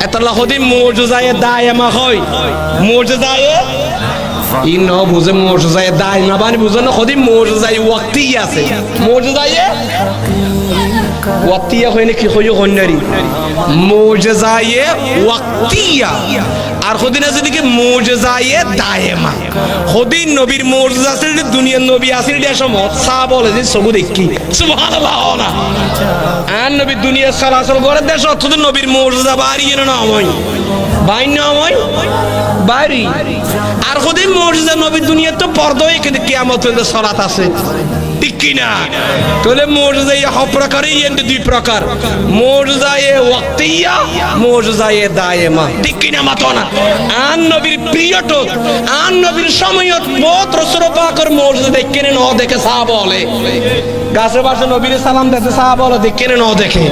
এতলা হদি মুজিজায়ে দায়েমা হয় মুজিজায়ে ইন বুঝে মুজিজায়ে দায়েমা বানি বুঝে না হদি মুজিজায়ে ওয়াক্তি আছে মুজিজায়ে ওয়াক্তিয়া হয় না কি হয় হন্নারি মুজিজায়ে ওয়াক্তিয়া আর হদিন আছে দিকে মুজিজায়ে দায়েমা হদিন নবীর মুজিজা আছে দুনিয়ার নবী আছে এটা সময় সা বলে যে সবু দেখি সুবহানাল্লাহ না আর নবী দুনিয়া চলাচল করে দেশ অথচ নবীর মুজিজা বাড়িয়ে না হয় বাইন না হয় বাড়ি আর হদিন মুজিজা নবীর দুনিয়া তো পর্দায় কিন্তু কিয়ামত পর্যন্ত সালাত আছে ঠিক কি না তাহলে মুজিজায়ে হপ্রকারই এন্ড দুই প্রকার মুজিজায়ে ওয়াক্তিয়া মুজিজায়ে দায়েমা ঠিক কি না মাতো না আন নবীর পিরিয়ড আন নবীর সময়ত বহুত রাসূল পাকের মুজিজা দেখেন না দেখে সাহাবা বলে গাছের পাশে নবীর সালাম দিতে সাহাবা বলে দেখেন না দেখে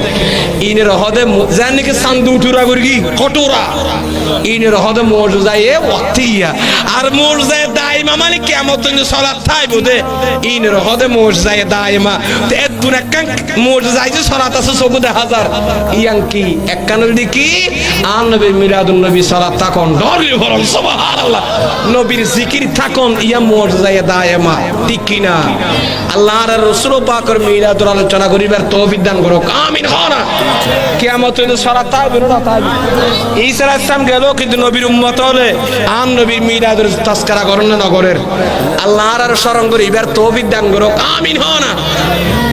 ইনের হদে জানি কি সান্দু উঠুরা গরগি কটুরা ইনের হদে মুজিজায়ে ওয়াক্তিয়া আর মুজিজায়ে দায়েমা মানে কিয়ামত পর্যন্ত সালাত থাকবে দে ইনের হদে মুজিজায়ে দায়েমা তে এতুন একখান মুজিজায়ে যে সালাত আছে সবু দেখা হাজার ইয়াং কি একখানের দিকি আন নবীর মিলাদুন নবী সালাত থাকুন ডরলি বলেন সুবহানাল্লাহ নবীর জিকির থাকুন ইয়া মুজিজায়ে দায়েমা ঠিক কি না আল্লাহর রাসূল পাকের মিলাদুর আলোচনা করিবার তৌফিক দান করুক আমিন হনা কিয়ামত পর্যন্ত সালাত থাকবে না থাকবে ঈসা আলাইহিস সালাম গেল কিন্তু নবীর উম্মত হলে আন নবীর মিলাদুর তাসকারা করেন না নগরের আল্লাহর স্মরণ করিবার তৌফিক দান করুক আমিন হনা